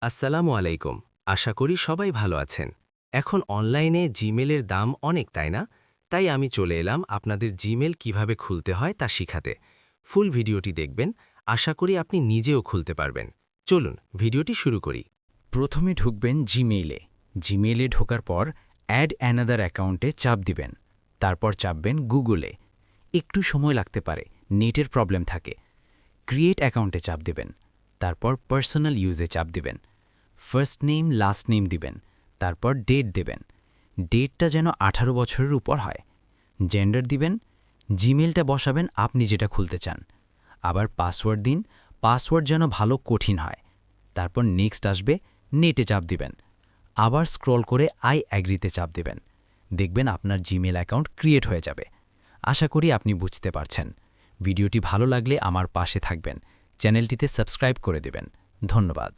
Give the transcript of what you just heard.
আসসালামু আলাইকুম। আশা করি সবাই ভালো আছেন। এখন অনলাইনে জিমেলের দাম অনেক, তাই না? তাই আমি চলে এলাম আপনাদের জিমেল কিভাবে খুলতে হয় তা শিখাতে। ফুল ভিডিওটি দেখবেন, আশা করি আপনি নিজেও খুলতে পারবেন। চলুন ভিডিওটি শুরু করি। প্রথমে ঢুকবেন জিমেইলে। জিমেইলে ঢোকার পর অ্যাড অ্যানাদার অ্যাকাউন্টে চাপ দিবেন। তারপর চাপবেন গুগলে। একটু সময় লাগতে পারে, নেটের প্রবলেম থাকে। ক্রিয়েট অ্যাকাউন্টে চাপ দিবেন। তারপর পার্সোনাল ইউজে চাপ দিবেন। ফার্স্ট নেম লাস্ট নেম দিবেন। তারপর ডেট দেবেন। ডেটটা যেন 18 বছরের উপর হয়। জেন্ডার দিবেন। জিমেলটা বসাবেন আপনি যেটা খুলতে চান। আবার পাসওয়ার্ড দিন, পাসওয়ার্ড যেন ভালো কঠিন হয়। তারপর নেক্সট আসবে, নেটে চাপ দিবেন। আবার স্ক্রল করে আই অ্যাগ্রিতে চাপ দিবেন। দেখবেন আপনার জিমেল অ্যাকাউন্ট ক্রিয়েট হয়ে যাবে। আশা করি আপনি বুঝতে পারছেন। ভিডিওটি ভালো লাগলে আমার পাশে থাকবেন, চ্যানেলটিতে সাবস্ক্রাইব করে দেবেন। ধন্যবাদ।